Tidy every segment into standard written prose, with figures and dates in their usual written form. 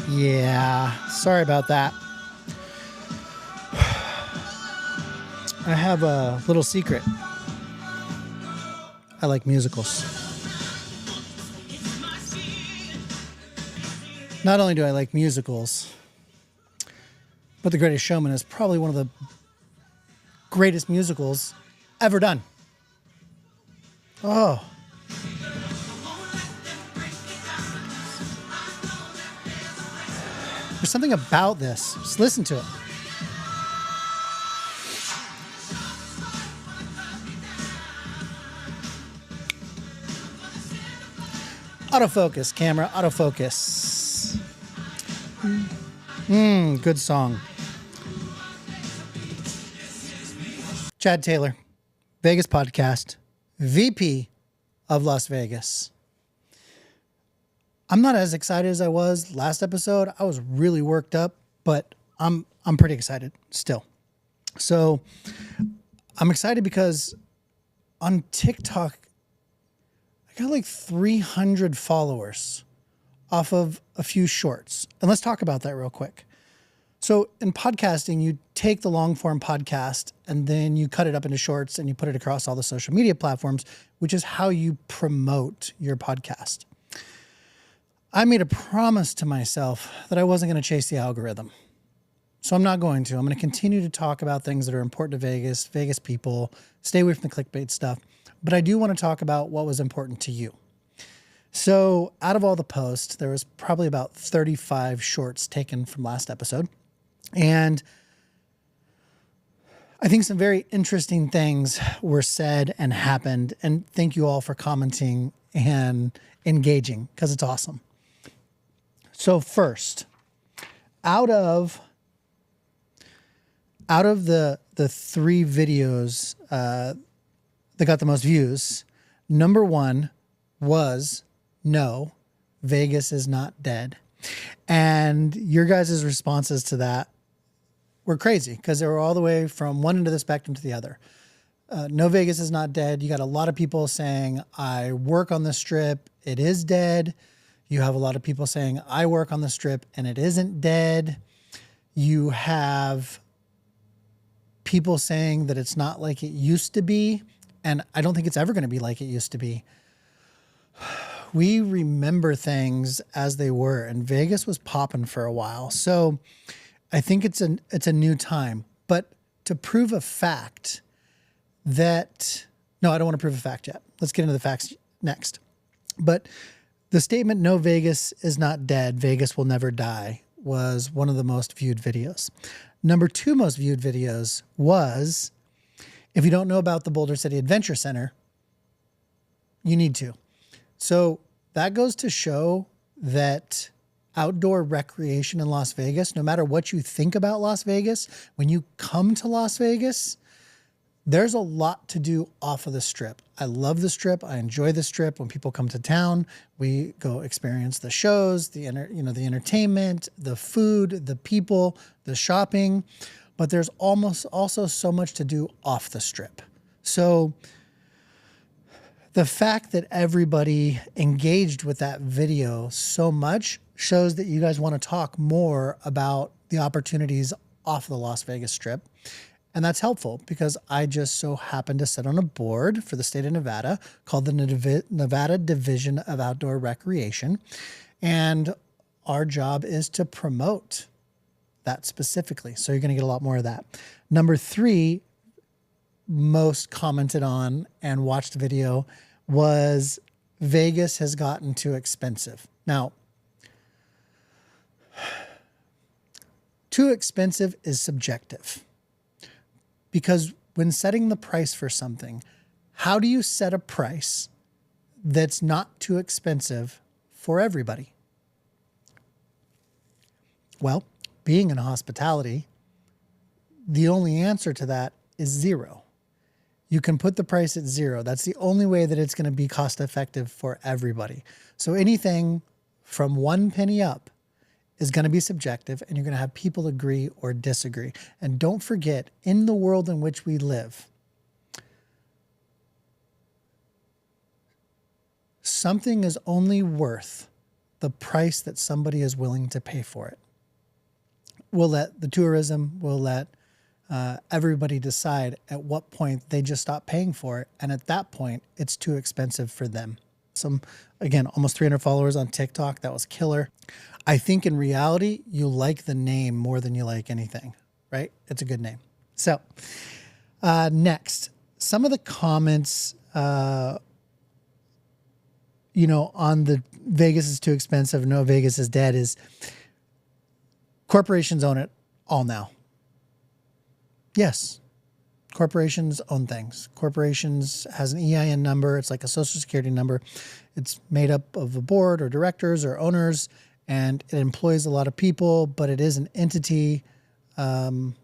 Yeah, sorry about that. I have a little secret. I like musicals. Not only do I like musicals, but The Greatest Showman is probably one of the greatest musicals ever done. Oh. There's something about this. Just listen to it. Autofocus, camera, autofocus. Good song. Chad Taylor, Vegas Podcast, VP of Las Vegas. I'm not as excited as I was last episode. I was really worked up, but I'm pretty excited still. So I'm excited because on TikTok, I got like 300 followers off of a few shorts. And let's talk about that real quick. So in podcasting, you take the long form podcast and then you cut it up into shorts and you put it across all the social media platforms, which is how you promote your podcast. I made a promise to myself that I wasn't going to chase the algorithm. So I'm not going to. I'm going to continue to talk about things that are important to Vegas, Vegas people, stay away from the clickbait stuff. But I do want to talk about what was important to you. So out of all the posts, there was probably about 35 shorts taken from last episode. And I think some very interesting things were said and happened. And thank you all for commenting and engaging because it's awesome. So first, out of the three videos that got the most views, number one was no, Vegas is not dead. And your guys' responses to that were crazy because they were all the way from one end of the spectrum to the other. No, Vegas is not dead. You got a lot of people saying, I work on the strip, it is dead. You have a lot of people saying, I work on the strip and it isn't dead. You have people saying that it's not like it used to be. And I don't think it's ever going to be like it used to be. We remember things as they were, and Vegas was popping for a while. So I think it's a new time. But to prove a fact that, no, I don't want to prove a fact yet. Let's get into the facts next. But the statement, no, Vegas is not dead, Vegas will never die, was one of the most viewed videos. Number two most viewed videos was, if you don't know about the Boulder City Adventure Center, you need to. So that goes to show that outdoor recreation in Las Vegas, no matter what you think about Las Vegas, when you come to Las Vegas, there's a lot to do off of the strip. I love the strip. I enjoy the strip. When people come to town, we go experience the shows, the entertainment, the food, the people, the shopping. But there's almost also so much to do off the strip. So the fact that everybody engaged with that video so much shows that you guys want to talk more about the opportunities off the Las Vegas Strip. And that's helpful because I just so happen to sit on a board for the state of Nevada called the Nevada Division of Outdoor Recreation. And our job is to promote that specifically. So you're going to get a lot more of that. Number three, most commented on and watched video was Vegas has gotten too expensive. Now, too expensive is subjective because when setting the price for something, how do you set a price that's not too expensive for everybody? Well, being in hospitality, the only answer to that is zero. You can put the price at zero. That's the only way that it's going to be cost effective for everybody. So anything from 1 penny up is going to be subjective, and you're going to have people agree or disagree. And don't forget, in the world in which we live, something is only worth the price that somebody is willing to pay for it. We'll let the tourism, we'll let everybody decide at what point they just stop paying for it. And at that point, it's too expensive for them. Again, almost 300 followers on TikTok. That was killer. I think in reality, you like the name more than you like anything, right? It's a good name. So next, some of the comments, on the Vegas is too expensive, no, Vegas is dead, is corporations own it all now. Yes, corporations own things. Corporations has an EIN number. It's like a social security number. It's made up of a board or directors or owners, and it employs a lot of people, but it is an entity in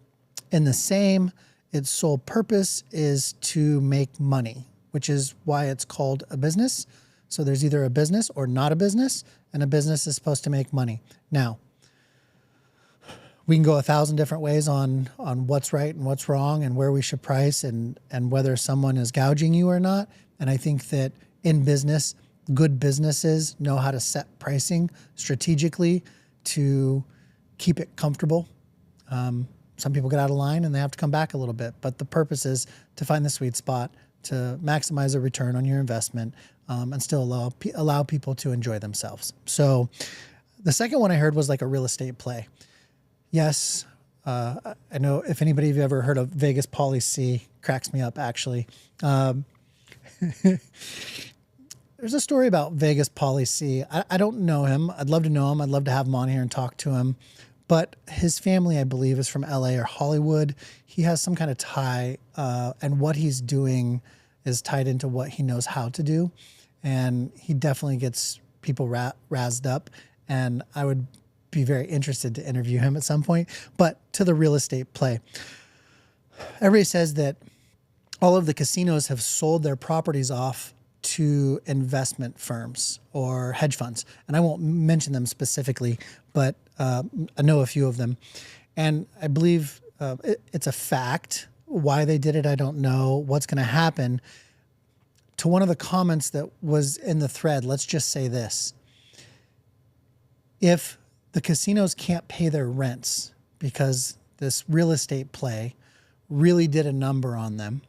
the same. Its sole purpose is to make money, which is why it's called a business. So there's either a business or not a business, and a business is supposed to make money. Now, we can go 1,000 different ways on what's right and what's wrong and where we should price and whether someone is gouging you or not. And I think that in business, good businesses know how to set pricing strategically to keep it comfortable. Some people get out of line and they have to come back a little bit, but the purpose is to find the sweet spot, to maximize a return on your investment, and still allow people to enjoy themselves. So the second one I heard was like a real estate play. Yes, I know if anybody have ever heard of Vegas Policy, cracks me up actually. There's a story about Vegas Policy. I don't know him. I'd love to know him. I'd love to have him on here and talk to him. But his family, I believe, is from LA or Hollywood. He has some kind of tie, and what he's doing is tied into what he knows how to do. And he definitely gets people razzed up. And I would be very interested to interview him at some point. But to the real estate play, everybody says that all of the casinos have sold their properties off to investment firms or hedge funds. And I won't mention them specifically, but I know a few of them. And I believe it's a fact. Why they did it, I don't know. What's going to happen? To one of the comments that was in the thread, let's just say this. If the casinos can't pay their rents because this real estate play really did a number on them,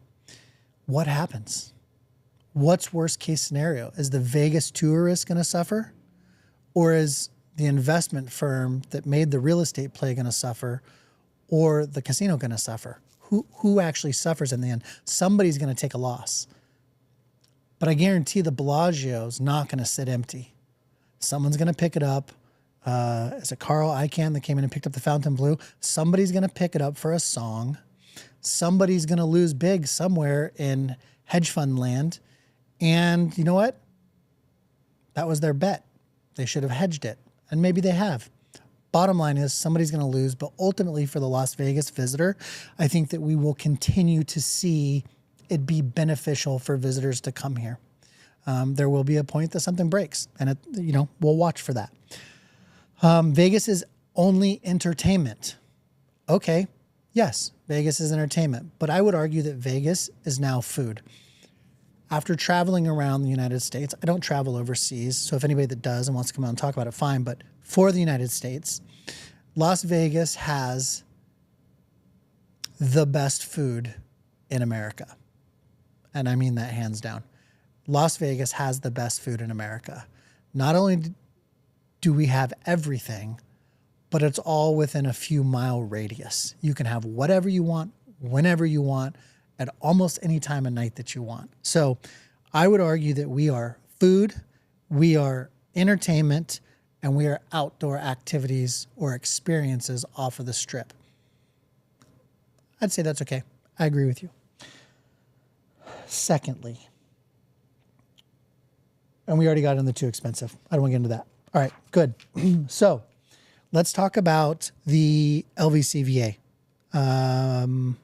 what happens? What's worst case scenario? Is the Vegas tourist going to suffer? Or is the investment firm that made the real estate play going to suffer? Or the casino going to suffer? Who actually suffers in the end? Somebody's going to take a loss. But I guarantee the Bellagio's not going to sit empty. Someone's going to pick it up. Is it Carl Icahn that came in and picked up the Fontainebleau? Somebody's going to pick it up for a song. Somebody's going to lose big somewhere in hedge fund land. And you know what? That was their bet. They should have hedged it. And maybe they have. Bottom line is somebody's going to lose. But ultimately for the Las Vegas visitor, I think that we will continue to see it be beneficial for visitors to come here. There will be a point that something breaks. And we'll watch for that. Vegas is only entertainment. Okay, yes, Vegas is entertainment, but I would argue that Vegas is now food. After traveling around the United States, I don't travel overseas, so if anybody that does and wants to come out and talk about it, fine, but for the United States, Las Vegas has the best food in America. And I mean that hands down. Las Vegas has the best food in America. Not only do we have everything, but it's all within a few mile radius. You can have whatever you want, whenever you want, at almost any time of night that you want. So I would argue that we are food, we are entertainment, and we are outdoor activities or experiences off of the strip. I'd say that's okay. I agree with you. Secondly, and we already got into too expensive. I don't want to get into that. All right, good. So let's talk about the LVCVA. The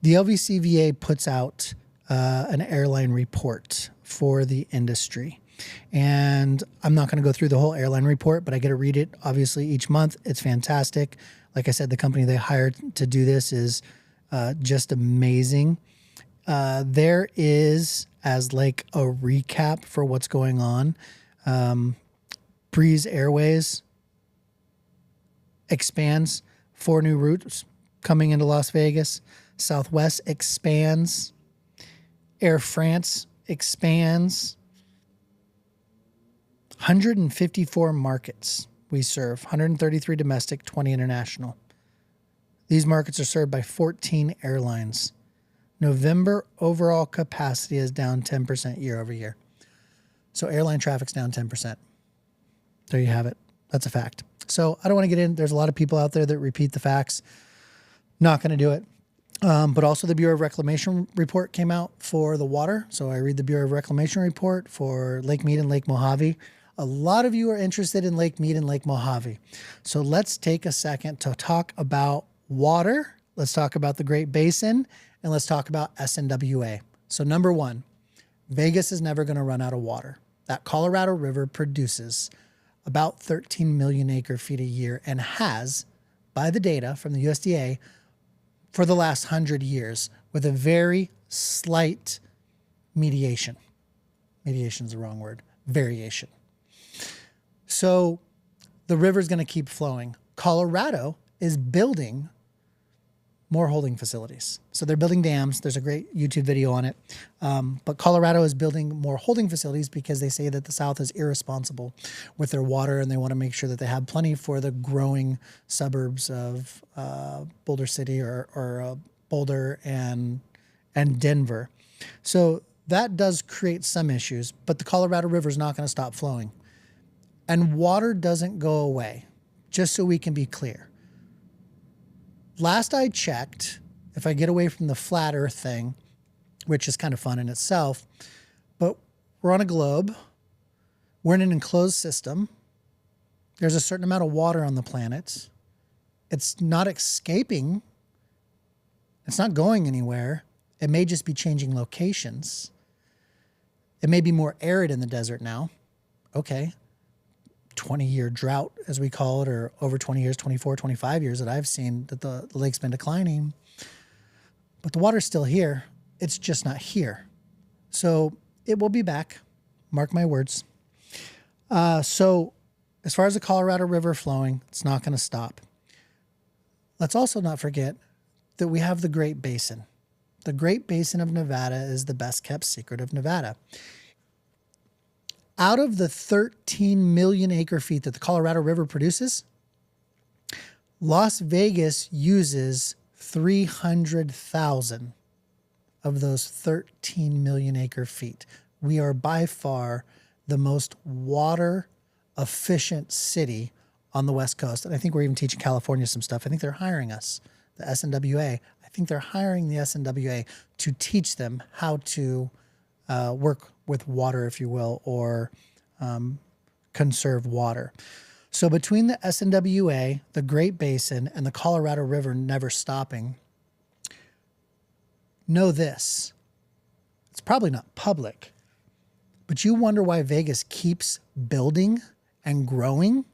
LVCVA puts out an airline report for the industry. And I'm not going to go through the whole airline report, but I get to read it, obviously, each month. It's fantastic. Like I said, the company they hired to do this is just amazing. There is, as like a recap for what's going on, Breeze Airways expands 4 new routes coming into Las Vegas. Southwest expands. Air France expands. 154 markets we serve, 133 domestic, 20 international. These markets are served by 14 airlines. November overall capacity is down 10% year over year. So airline traffic's down 10%. There you have it. That's a fact. So I don't want to get in. There's a lot of people out there that repeat the facts. Not going to do it. But also the Bureau of Reclamation report came out for the water. So I read the Bureau of Reclamation report for Lake Mead and Lake Mojave. A lot of you are interested in Lake Mead and Lake Mojave. So let's take a second to talk about water. Let's talk about the Great Basin, and let's talk about SNWA. So number one, Vegas is never going to run out of water. That Colorado River produces about 13 million acre feet a year and has, by the data from the USDA, for the last 100 years with a very slight mediation. Mediation is the wrong word. Variation. So the river is going to keep flowing. Colorado is building more holding facilities. So they're building dams. There's a great YouTube video on it. But Colorado is building more holding facilities because they say that the South is irresponsible with their water, and they want to make sure that they have plenty for the growing suburbs of Boulder City or Boulder and Denver. So that does create some issues, but the Colorado River is not going to stop flowing. And water doesn't go away, just so we can be clear. Last I checked, if I get away from the flat earth thing, which is kind of fun in itself, but we're on a globe. We're in an enclosed system. There's a certain amount of water on the planet. It's not escaping. It's not going anywhere. It may just be changing locations. It may be more arid in the desert now. Okay. 20-year drought, as we call it, or over 20 years, 24, 25 years that I've seen that the lake's been declining. But the water's still here. It's just not here. So it will be back. Mark my words. So as far as the Colorado River flowing, it's not going to stop. Let's also not forget that we have the Great Basin. The Great Basin of Nevada is the best kept secret of Nevada. Out of the 13 million acre feet that the Colorado River produces, Las Vegas uses 300,000 of those 13 million acre feet. We are by far the most water efficient city on the West Coast. And I think we're even teaching California some stuff. I think they're hiring us, the SNWA. I think they're hiring the SNWA to teach them how to work with water, if you will, or conserve water. So between the SNWA, the Great Basin, and the Colorado River never stopping, know this. It's probably not public, but you wonder why Vegas keeps building and growing,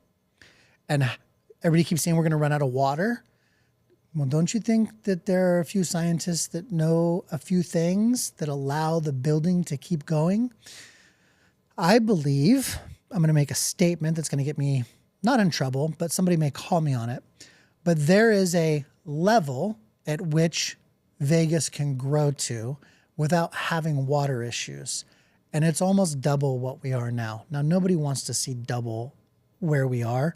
and everybody keeps saying we're going to run out of water. Well, don't you think that there are a few scientists that know a few things that allow the building to keep going? I believe, I'm going to make a statement that's going to get me not in trouble, but somebody may call me on it. But there is a level at which Vegas can grow to without having water issues. And it's almost double what we are now. Now, nobody wants to see double where we are,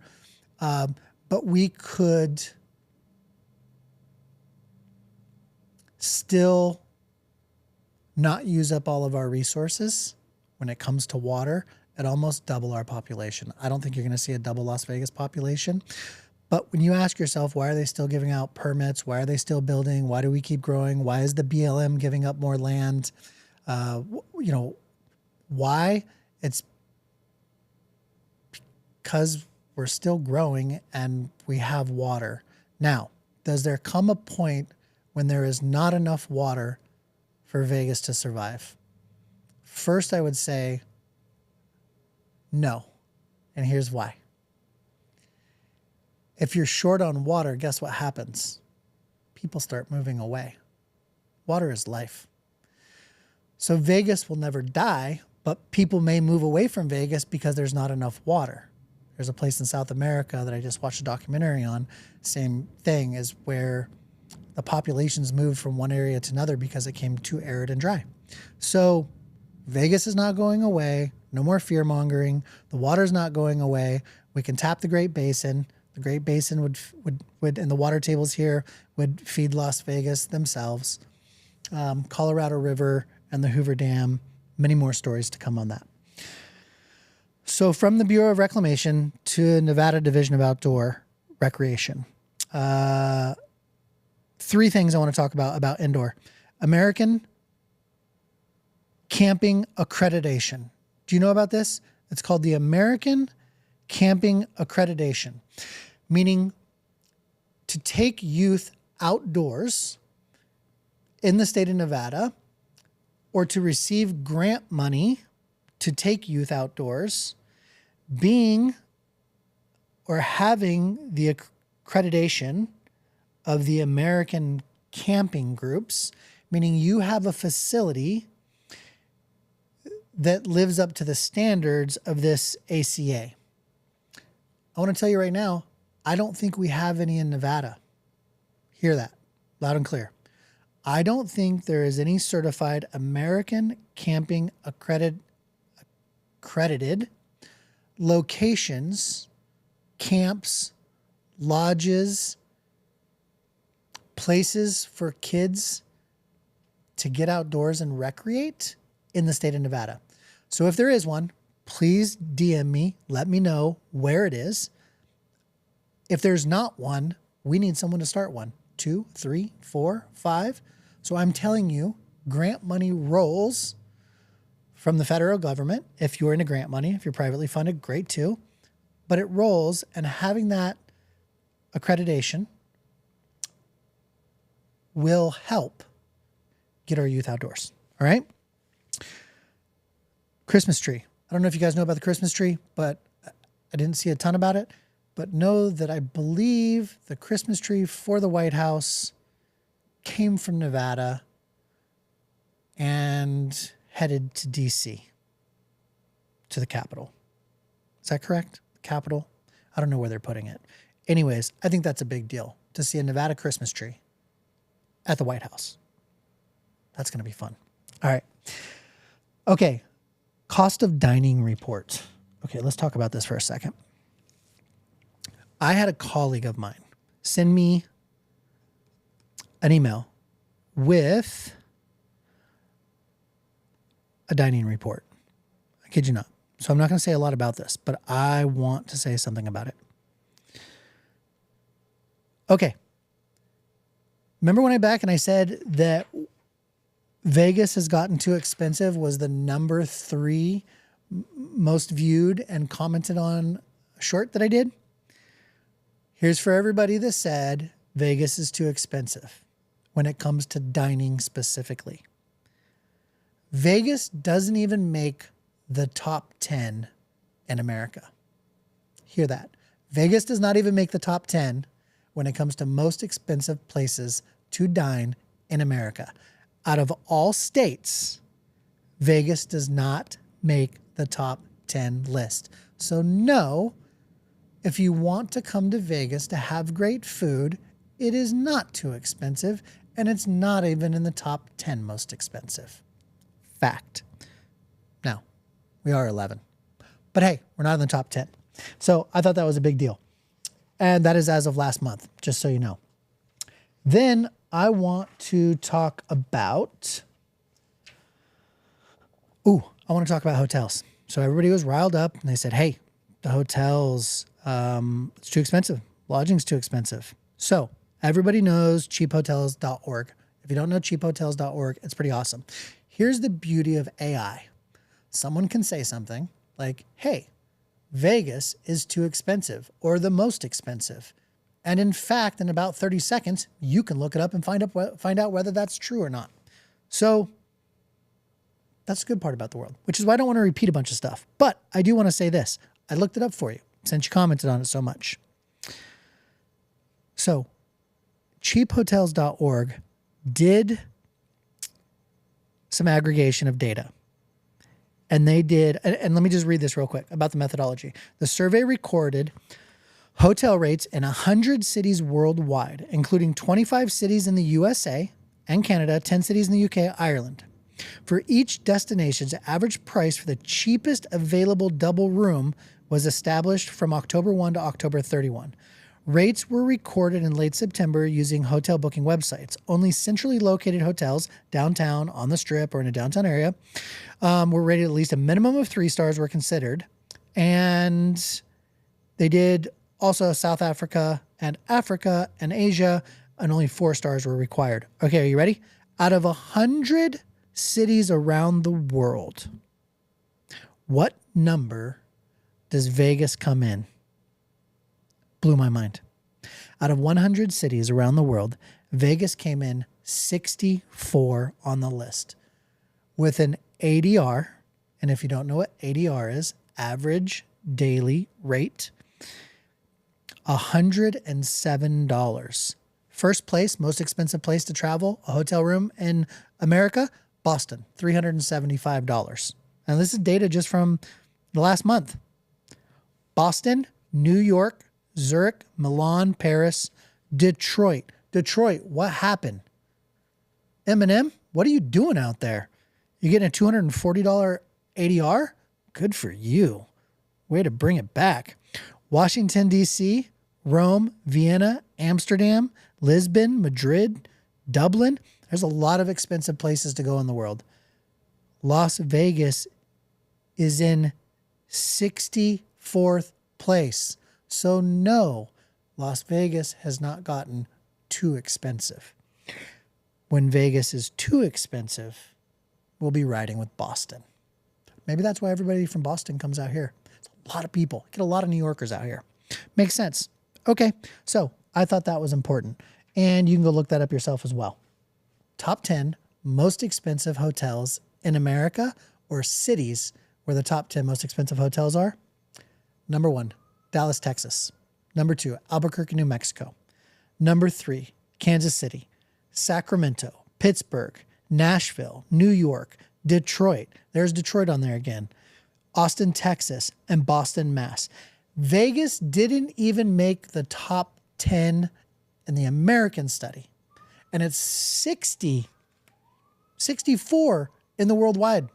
but we could still not use up all of our resources when it comes to water at almost double our population. I don't think you're going to see a double Las Vegas population. But when you ask yourself, why are they still giving out permits? Why are they still building? Why do we keep growing? Why is the BLM giving up more land? Why? It's because we're still growing and we have water. Now, does there come a point when there is not enough water for Vegas to survive? First, I would say no. And here's why. If you're short on water, guess what happens? People start moving away. Water is life. So Vegas will never die, but people may move away from Vegas because there's not enough water. There's a place in South America that I just watched a documentary on. Same thing, is where the populations moved from one area to another because it became too arid and dry. So Vegas is not going away. No more fear mongering. The water's not going away. We can tap the Great Basin. The Great Basin would and the water tables here would feed Las Vegas themselves. Colorado River and the Hoover Dam. Many more stories to come on that. So from the Bureau of Reclamation to Nevada Division of Outdoor Recreation. 3 things I want to talk about indoor. American Camping Accreditation. Do you know about this? It's called the American Camping Accreditation, meaning to take youth outdoors in the state of Nevada or to receive grant money to take youth outdoors, being or having the accreditation of the American camping groups, meaning you have a facility that lives up to the standards of this ACA. I want to tell you right now, I don't think we have any in Nevada. Hear that loud and clear. I don't think there is any certified American camping accredited locations, camps, lodges, places for kids to get outdoors and recreate in the state of Nevada. So if there is one, please DM me, let me know where it is. If there's not one, we need someone to start one. 2, 3, 4, 5. So I'm telling you, grant money rolls from the federal government. If you're into grant money, if you're privately funded, great too. But it rolls, and having that accreditation will help get our youth outdoors. All right? Christmas tree. I don't know if you guys know about the Christmas tree, but I didn't see a ton about it. But know that I believe the Christmas tree for the White House came from Nevada and headed to D.C., to the Capitol. Is that correct? The Capitol? I don't know where they're putting it. Anyways, I think that's a big deal to see a Nevada Christmas tree at the White House. That's going to be fun. All right. Okay. Cost of dining report. Okay, let's talk about this for a second. I had a colleague of mine send me an email with a dining report. I kid you not. So I'm not going to say a lot about this, but I want to say something about it. Okay. Remember when I said that Vegas has gotten too expensive was the number 3 most viewed and commented on short that I did? Here's for everybody that said Vegas is too expensive when it comes to dining specifically. Vegas doesn't even make the top 10 in America. Hear that. Vegas does not even make the top 10 when it comes to most expensive places to dine in America. Out of all states, Vegas does not make the top 10 list. So no, if you want to come to Vegas to have great food, it is not too expensive, and it's not even in the top 10 most expensive. Fact. Now, we are 11. But hey, we're not in the top 10. So I thought that was a big deal. And that is as of last month, just so you know. Then I want to talk about, I want to talk about hotels. So everybody was riled up and they said, hey, the hotels, it's too expensive. Lodging's too expensive. So everybody knows cheaphotels.org. If you don't know cheaphotels.org, it's pretty awesome. Here's the beauty of AI. Someone can say something like, hey, Vegas is too expensive or the most expensive. And in fact, in about 30 seconds, you can look it up and find out whether that's true or not. So that's a good part about the world, which is why I don't want to repeat a bunch of stuff. But I do want to say this. I looked it up for you since you commented on it so much. So cheaphotels.org did some aggregation of data. And they did, and let me just read this real quick about the methodology. The survey recorded hotel rates in 100 cities worldwide, including 25 cities in the USA and Canada, 10 cities in the UK, Ireland. For each destination's average price for the cheapest available double room was established from October 1 to October 31. Rates were recorded in late September using hotel booking websites. Only centrally located hotels downtown, on the Strip, or in a downtown area were rated at least a minimum of 3 stars were considered. And they did also South Africa and Asia, and only 4 stars were required. Okay, are you ready? Out of 100 cities around the world, what number does Vegas come in? Blew my mind. Out of 100 cities around the world, Vegas came in 64 on the list with an ADR. And if you don't know what ADR is, average daily rate, $107. First place, most expensive place to travel, a hotel room in America, Boston, $375. And this is data just from the last month. Boston, New York, Zurich, Milan, Paris, Detroit. Detroit, what happened? Eminem, what are you doing out there? You getting a $240 ADR? Good for you. Way to bring it back. Washington, D.C., Rome, Vienna, Amsterdam, Lisbon, Madrid, Dublin. There's a lot of expensive places to go in the world. Las Vegas is in 64th place. So no, Las Vegas has not gotten too expensive. When Vegas is too expensive, we'll be riding with Boston. Maybe that's why everybody from Boston comes out here. It's a lot of people. Get a lot of New Yorkers out here. Makes sense. Okay, so I thought that was important. And you can go look that up yourself as well. Top 10 most expensive hotels in America, or cities where the top 10 most expensive hotels are. Number 1, Dallas, Texas. Number 2, Albuquerque, New Mexico. Number 3, Kansas City, Sacramento, Pittsburgh, Nashville, New York, Detroit. There's Detroit on there again. Austin, Texas, and Boston, Mass. Vegas didn't even make the top 10 in the American study. And it's 64 in the worldwide.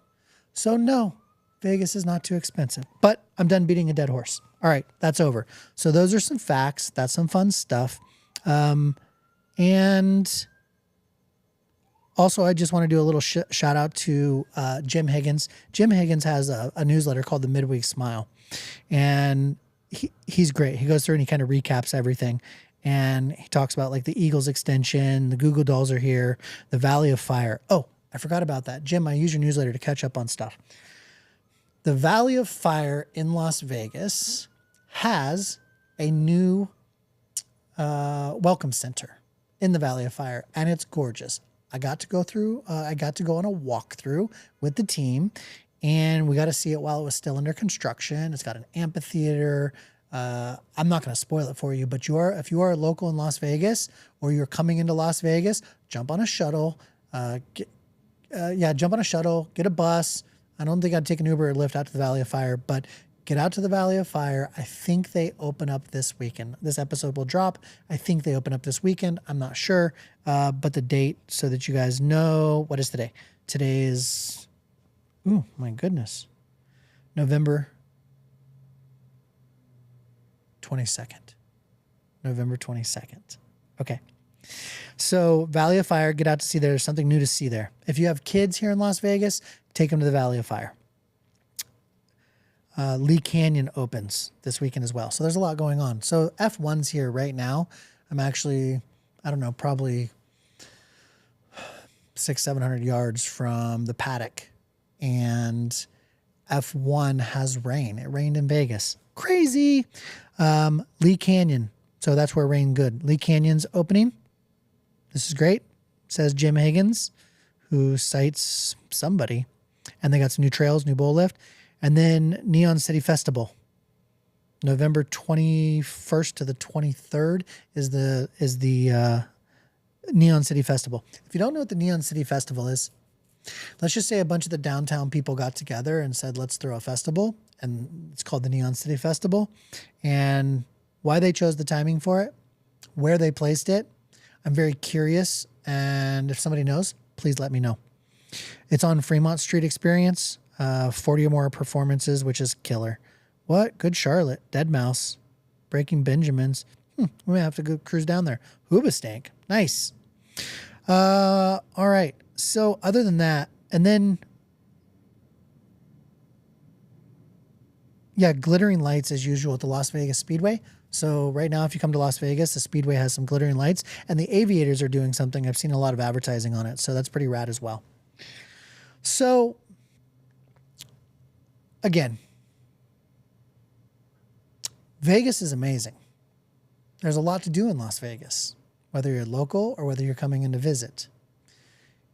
So no, Vegas is not too expensive. But I'm done beating a dead horse. All right, that's over. So those are some facts. That's some fun stuff. And also, I just want to do a little shout out to Jim Higgins. Jim Higgins has a newsletter called the Midweek Smile. And he's great. He goes through and he kind of recaps everything. And he talks about like the Eagles extension, the Google Dolls are here, the Valley of Fire. Oh, I forgot about that. Jim, I use your newsletter to catch up on stuff. The Valley of Fire in Las Vegas has a new welcome center in the Valley of Fire, and it's gorgeous. I got to go on a walkthrough with the team, and we got to see it while it was still under construction. It's got an amphitheater. I'm not going to spoil it for you, but if you are local in Las Vegas or you're coming into Las Vegas, jump on a shuttle. Jump on a shuttle, get a bus. I don't think I'd take an Uber or Lyft out to the Valley of Fire, but get out to the Valley of Fire. I think they open up this weekend. This episode will drop. I think they open up this weekend. I'm not sure, but the date so that you guys know. What is today? Today is, oh my goodness, November 22nd. November 22nd. Okay. So Valley of Fire, get out to see there. There's something new to see there. If you have kids here in Las Vegas, take them to the Valley of Fire. Lee Canyon opens this weekend as well. So there's a lot going on. So F1's here right now. I'm actually, I don't know, probably 600-700 yards from the paddock. And F1 has rain. It rained in Vegas. Crazy. Lee Canyon. So that's where it rained good. Lee Canyon's opening. This is great, says Jim Higgins, who cites somebody. And they got some new trails, new bowl lift. And then Neon City Festival. November 21st to the 23rd is the Neon City Festival. If you don't know what the Neon City Festival is, Let's just say a bunch of the downtown people got together and said, let's throw a festival, and it's called the Neon City Festival. And why they chose the timing for it, where they placed it, I'm very curious. And if somebody knows, please let me know. It's on Fremont Street Experience, 40 or more performances, which is killer. What? Good Charlotte, Dead Mouse, Breaking Benjamins. We may have to go cruise down there. Hoobastank. Nice. All right. So other than that, and then, yeah, glittering lights as usual at the Las Vegas Speedway. So right now, if you come to Las Vegas, the Speedway has some glittering lights, and the Aviators are doing something. I've seen a lot of advertising on it, so that's pretty rad as well. So again, Vegas is amazing. There's a lot to do in Las Vegas, whether you're local or whether you're coming in to visit.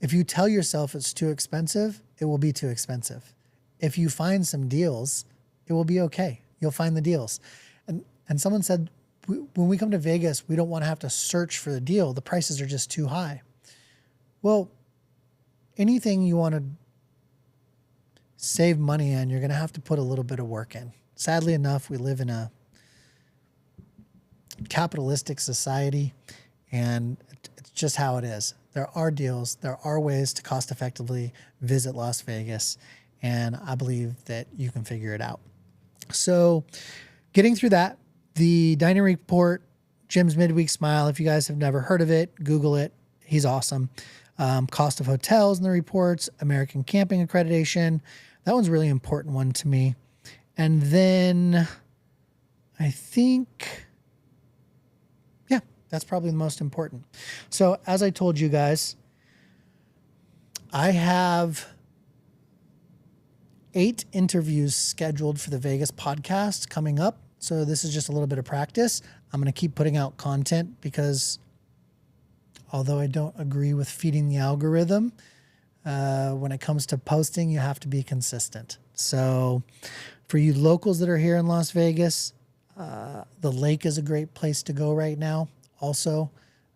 If you tell yourself it's too expensive, it will be too expensive. If you find some deals, it will be okay. You'll find the deals. And someone said, when we come to Vegas, we don't want to have to search for the deal. The prices are just too high. Well, anything you want to save money on, you're going to have to put a little bit of work in. Sadly enough, we live in a capitalistic society, and it's just how it is. There are deals. There are ways to cost effectively visit Las Vegas, and I believe that you can figure it out. So getting through that, the dining report, Jim's Midweek Smile, if you guys have never heard of it, Google it. He's awesome. Cost of hotels in the reports, American Camping Accreditation. That one's a really important one to me. And then I think, yeah, that's probably the most important. So as I told you guys, I have 8 interviews scheduled for the Vegas podcast coming up. So this is just a little bit of practice. I'm going to keep putting out content because although I don't agree with feeding the algorithm, when it comes to posting, you have to be consistent. So for you locals that are here in Las Vegas, the lake is a great place to go right now. Also,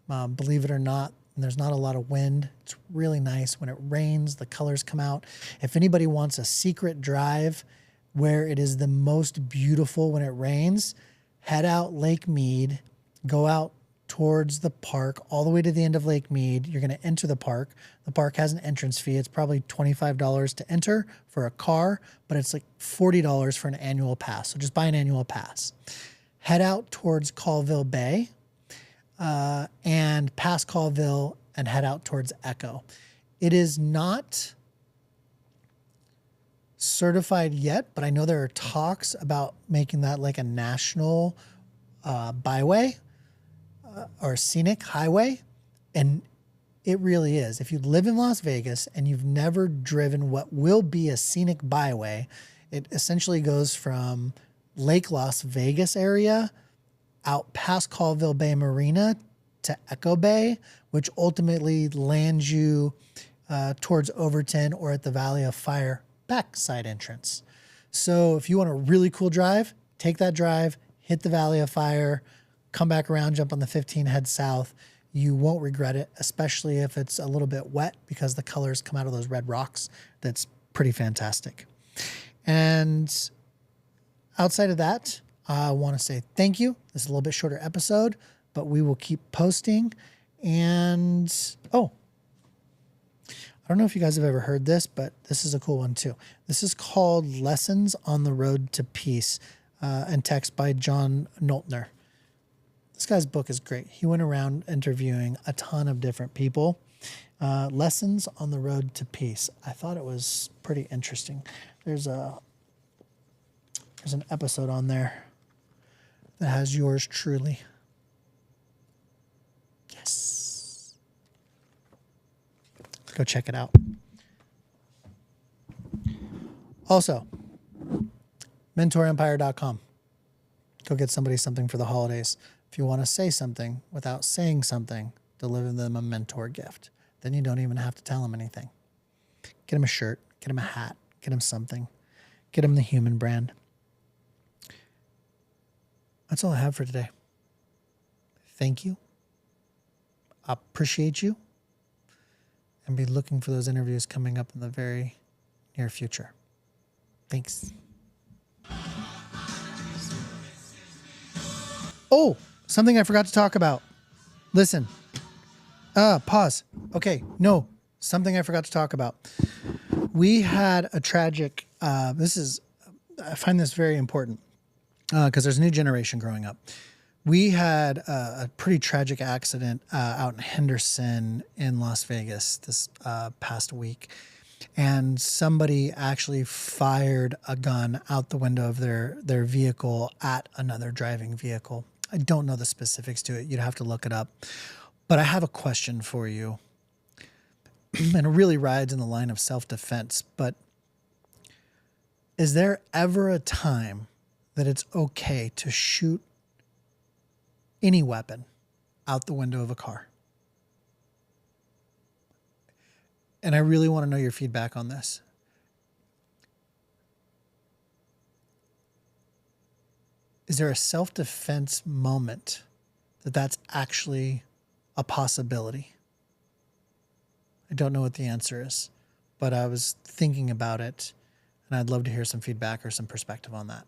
believe it or not, there's not a lot of wind. It's really nice. When it rains, the colors come out. If anybody wants a secret drive where it is the most beautiful when it rains, head out Lake Mead, go out towards the park, all the way to the end of Lake Mead. You're going to enter the park. The park has an entrance fee. It's probably $25 to enter for a car, but it's like $40 for an annual pass. So just buy an annual pass. Head out towards Colville Bay and past Colville and head out towards Echo. It is not certified yet, but I know there are talks about making that like a national byway or scenic highway. And it really is. If you live in Las Vegas and you've never driven what will be a scenic byway, it essentially goes from Lake Las Vegas area out past Colville Bay Marina to Echo Bay, which ultimately lands you towards Overton or at the Valley of Fire backside entrance. So if you want a really cool drive, take that drive, hit the Valley of Fire, come back around, jump on the 15, head south. You won't regret it, especially if it's a little bit wet because the colors come out of those red rocks. That's pretty fantastic. And outside of that, I want to say thank you. This is a little bit shorter episode, but we will keep posting. And, I don't know if you guys have ever heard this, but this is a cool one too. This is called Lessons on the Road to Peace, and text by John Noltner. This guy's book is great. He went around interviewing a ton of different people. Lessons on the Road to Peace. I thought it was pretty interesting. There's an episode on there that has yours truly. Yes. Go check it out. Also, mentorempire.com. Go get somebody something for the holidays. If you want to say something without saying something, deliver them a mentor gift. Then you don't even have to tell them anything. Get them a shirt, get them a hat, get them something. Get them the human brand. That's all I have for today. Thank you. I appreciate you. and be looking for those interviews coming up in the very near future. Thanks. Oh, something I forgot to talk about. Listen. Pause. Okay, no, something I forgot to talk about. We had a tragic, I find this very important because there's a new generation growing up. We had a pretty tragic accident out in Henderson in Las Vegas this past week. And somebody actually fired a gun out the window of their vehicle at another driving vehicle. I don't know the specifics to it. You'd have to look it up. But I have a question for you. And it really rides in the line of self-defense. But is there ever a time that it's okay to shoot any weapon out the window of a car? And I really want to know your feedback on this. Is there a self-defense moment that that's actually a possibility? I don't know what the answer is, but I was thinking about it, and I'd love to hear some feedback or some perspective on that.